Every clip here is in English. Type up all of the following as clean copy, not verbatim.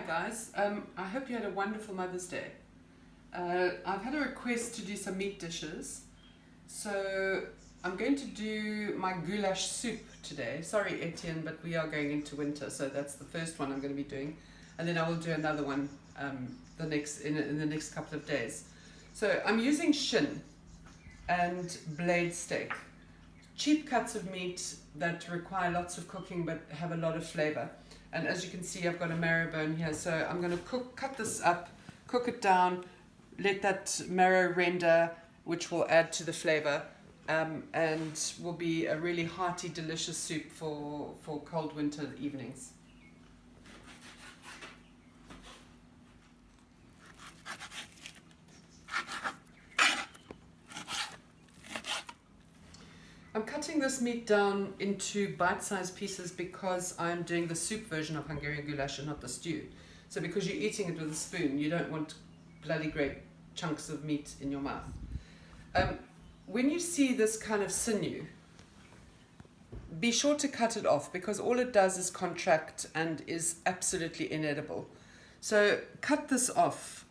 guys, I hope you had a wonderful Mother's Day. I've had a request to do some meat dishes, so I'm going to do my goulash soup today. Sorry Etienne, but we are going into winter, so that's the first one I'm going to be doing, and then I will do another one in the next couple of days. So I'm using shin and blade steak, cheap cuts of meat that require lots of cooking but have a lot of flavor. And as you can see, I've got a marrow bone here, so I'm going to cut this up, cook it down, let that marrow render, which will add to the flavor, and will be a really hearty, delicious soup for cold winter evenings. I'm cutting this meat down into bite-sized pieces because I'm doing the soup version of Hungarian goulash and not the stew. So because you're eating it with a spoon, you don't want bloody great chunks of meat in your mouth. When you see this kind of sinew, be sure to cut it off because all it does is contract and is absolutely inedible. So cut this off.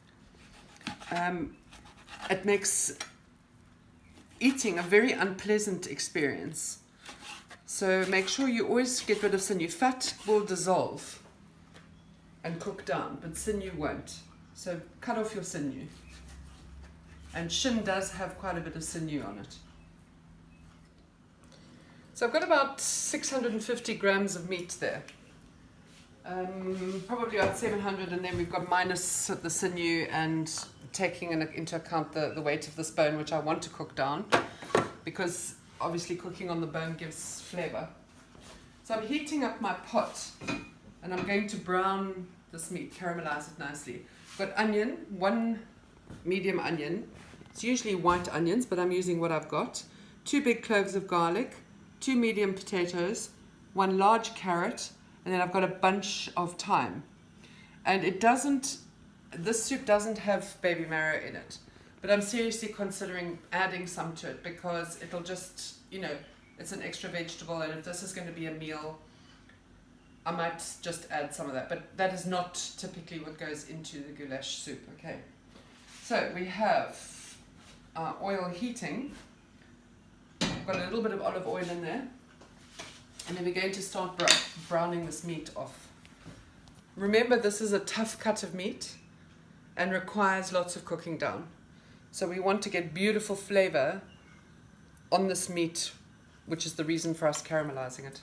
It makes eating a very unpleasant experience. So make sure you always get rid of sinew. Fat will dissolve and cook down, but sinew won't. So cut off your sinew. And shin does have quite a bit of sinew on it. So I've got about 650 grams of meat there. Probably about 700, and then we've got minus the sinew and taking into account the weight of this bone, which I want to cook down because obviously cooking on the bone gives flavor. So I'm heating up my pot and I'm going to brown this meat, caramelize it nicely. I've got onion, one medium onion. It's usually white onions, but I'm using what I've got. 2 big cloves of garlic, 2 medium potatoes, 1 large carrot, and then I've got a bunch of thyme. And this soup doesn't have baby marrow in it, but I'm seriously considering adding some to it because it'll just, it's an extra vegetable, and if this is going to be a meal, I might just add some of that, but that is not typically what goes into the goulash soup, okay? So we have oil heating. I've got a little bit of olive oil in there. And then we're going to start browning this meat off. Remember, this is a tough cut of meat and requires lots of cooking down. So we want to get beautiful flavor on this meat, which is the reason for us caramelizing it.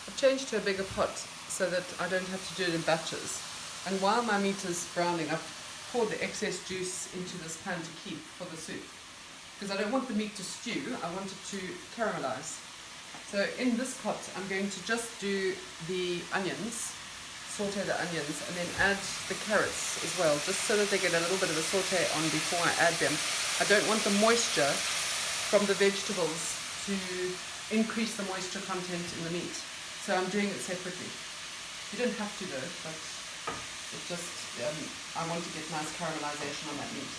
I've changed to a bigger pot so that I don't have to do it in batches. And while my meat is browning, I've poured the excess juice into this pan to keep for the soup. Because I don't want the meat to stew, I want it to caramelize. So in this pot, I'm going to just do the onions, saute the onions, and then add the carrots as well, just so that they get a little bit of a saute on before I add them. I don't want the moisture from the vegetables to increase the moisture content in the meat. So I'm doing it separately. You don't have to do it, but it's just, I want to get nice caramelization on that meat.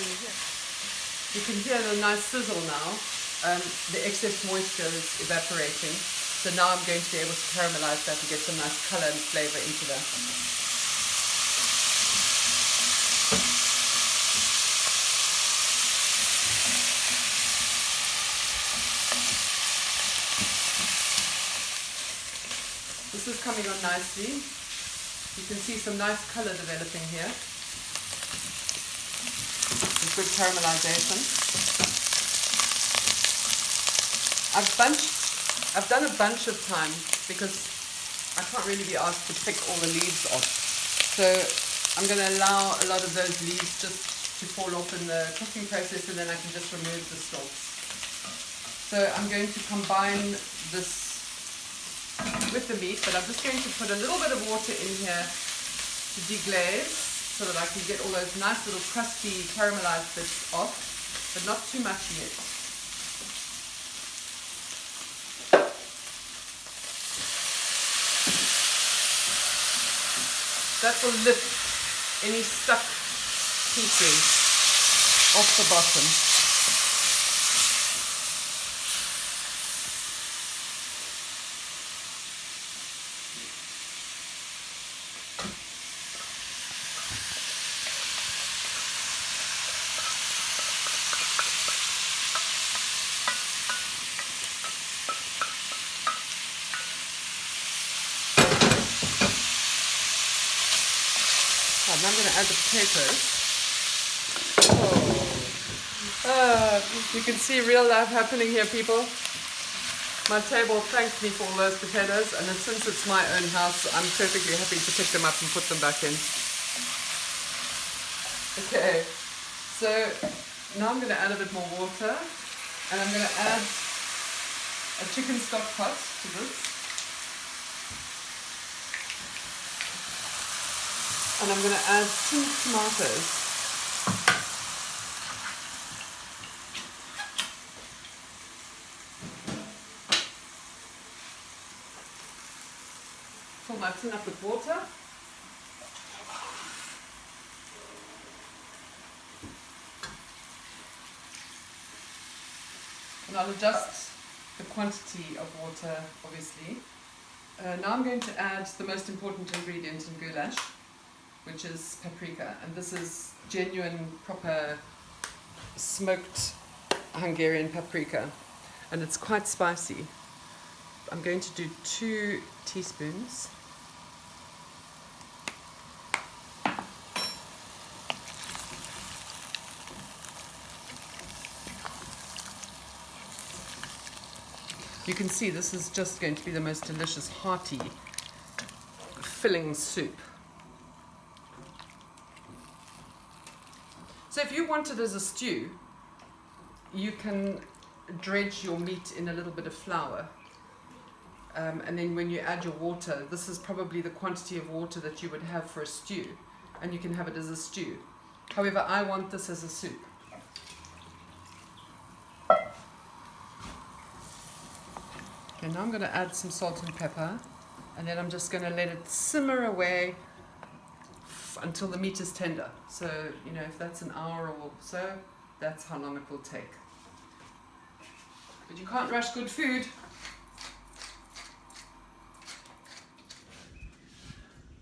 You can hear the nice sizzle now. The excess moisture is evaporating. So now I'm going to be able to caramelize that and get some nice color and flavor into that. This is coming on nicely. You can see some nice color developing here. Some good caramelization. I've done a bunch of thyme because I can't really be asked to pick all the leaves off. So I'm going to allow a lot of those leaves just to fall off in the cooking process, and then I can just remove the stalks. So I'm going to combine this with the meat, but I'm just going to put a little bit of water in here to deglaze so that I can get all those nice little crusty caramelized bits off, but not too much yet. That will lift any stuck pieces off the bottom. Now I'm going to add the potatoes. You can see real life happening here, people. My table thanked me for all those potatoes, and since it's my own house, I'm perfectly happy to pick them up and put them back in. Okay, so now I'm going to add a bit more water, and I'm going to add a chicken stock pot to this. And I'm going to add 2 tomatoes. Fill my tin up with water. And I'll adjust the quantity of water, obviously. Now I'm going to add the most important ingredient in goulash, which is paprika, and this is genuine, proper smoked Hungarian paprika, and it's quite spicy. I'm going to do 2 teaspoons. You can see this is just going to be the most delicious, hearty, filling soup. So if you want it as a stew, you can dredge your meat in a little bit of flour. And then when you add your water, this is probably the quantity of water that you would have for a stew. And you can have it as a stew. However, I want this as a soup. Okay, now I'm going to add some salt and pepper. And then I'm just going to let it simmer away until the meat is tender. So, you know, if that's an hour or so, that's how long it will take. But you can't rush good food.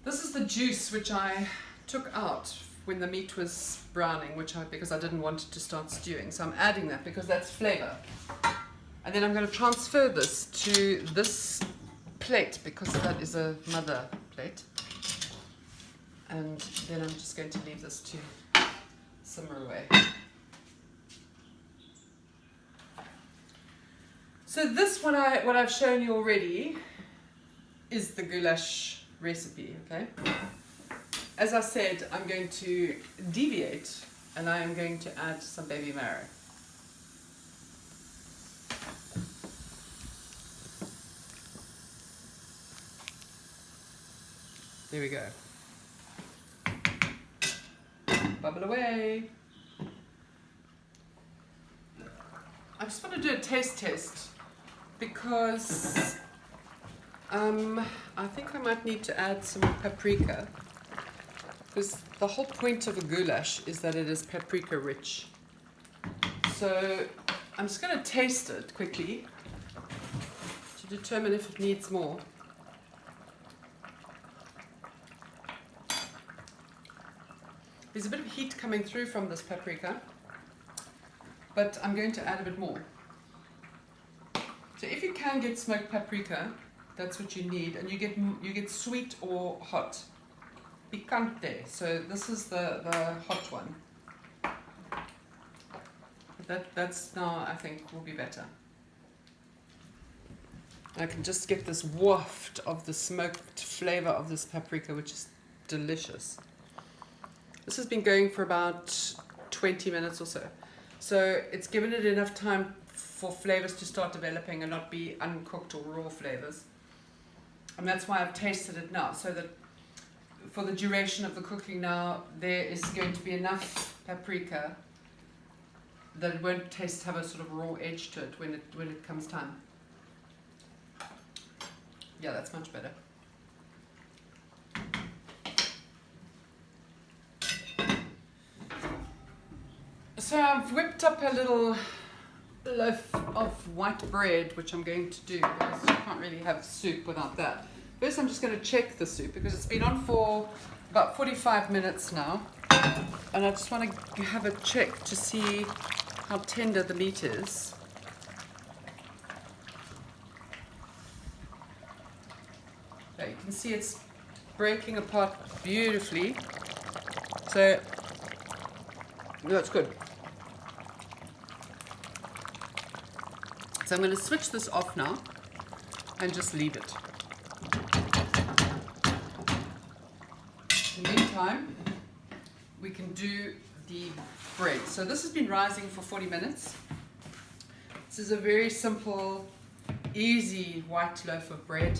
This is the juice which I took out when the meat was browning, because I didn't want it to start stewing. So I'm adding that because that's flavor. And then I'm going to transfer this to this plate because that is a mother plate. And then I'm just going to leave this to simmer away. So this what I've shown you already is the goulash recipe, okay? As I said, I'm going to deviate and I am going to add some baby marrow. There we go. Bubble away. I just want to do a taste test because I think I might need to add some paprika, because the whole point of a goulash is that it is paprika rich. So I'm just going to taste it quickly to determine if it needs more. There's a bit of heat coming through from this paprika, but I'm going to add a bit more. So if you can get smoked paprika, that's what you need, and you get sweet or hot. Picante. So this is the hot one. That's now I think will be better. I can just get this waft of the smoked flavor of this paprika, which is delicious. This has been going for about 20 minutes or so. So it's given it enough time for flavors to start developing and not be uncooked or raw flavors. And that's why I've tasted it now, so that for the duration of the cooking now, there is going to be enough paprika that it won't have a sort of raw edge to it when it comes time. Yeah, that's much better. So I've whipped up a little loaf of white bread, which I'm going to do because you can't really have soup without that. First I'm just going to check the soup because it's been on for about 45 minutes now, and I just want to have a check to see how tender the meat is. So you can see it's breaking apart beautifully, so that's good. So I'm going to switch this off now and just leave it. In the meantime, we can do the bread. So this has been rising for 40 minutes. This is a very simple, easy white loaf of bread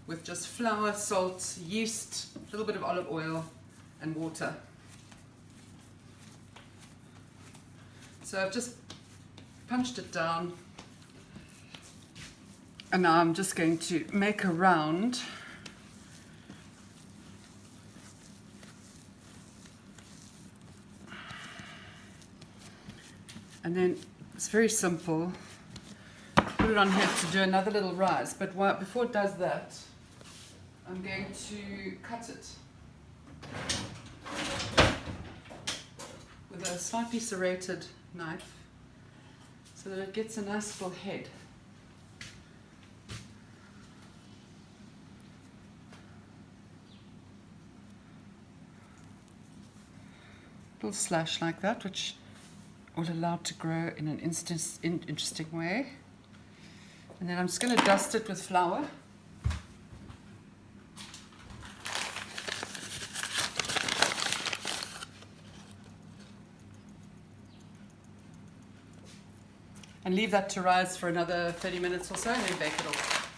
with just flour, salt, yeast, a little bit of olive oil and water. So I've just punched it down, and now I'm just going to make a round. And then it's very simple. Put it on here to do another little rise, but before it does that, I'm going to cut it with a slightly serrated knife so that it gets a nice little head. Little slash like that, which will allow it to grow in an interesting way. And then I'm just going to dust it with flour. And leave that to rise for another 30 minutes or so, and then bake it off.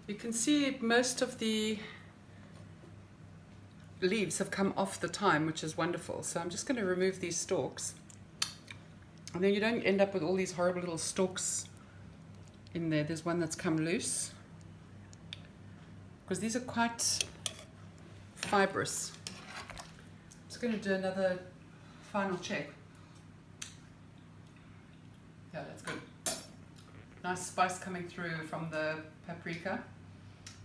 You can see most of the leaves have come off the thyme, which is wonderful. So I'm just going to remove these stalks. And then you don't end up with all these horrible little stalks in there. There's one that's come loose, because these are quite fibrous. Just going to do another final check. Yeah, that's good. Nice spice coming through from the paprika.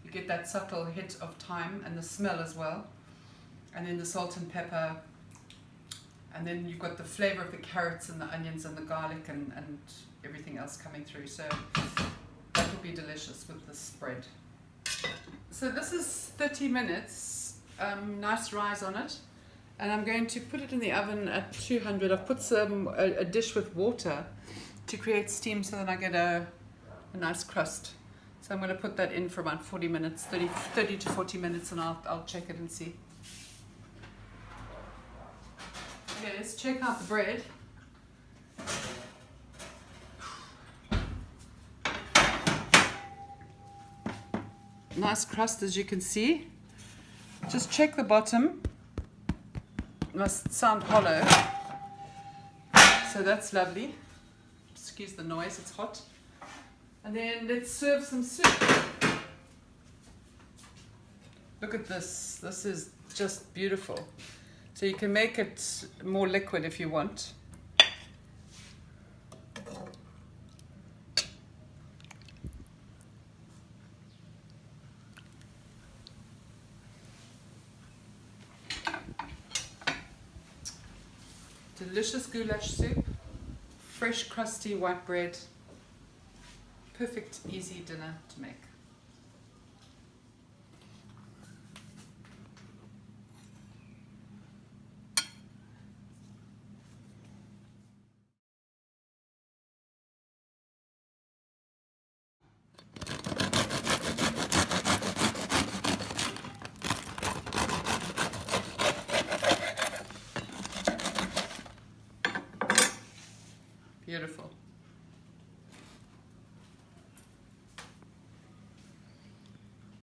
You get that subtle hit of thyme and the smell as well. And then the salt and pepper. And then you've got the flavor of the carrots and the onions and the garlic and everything else coming through. So that will be delicious with this bread. So this is 30 minutes. Nice rise on it. And I'm going to put it in the oven at 200. I've put a dish with water to create steam so that I get a nice crust. So I'm going to put that in for about 40 minutes, 30 to 40 minutes, and I'll check it and see. Okay, let's check out the bread. Nice crust, as you can see. Just check the bottom. Must sound hollow, so that's lovely. Excuse the noise, it's hot. And then let's serve some soup. Look at this. This is just beautiful. So you can make it more liquid if you want. Delicious goulash soup, fresh crusty white bread, perfect easy dinner to make.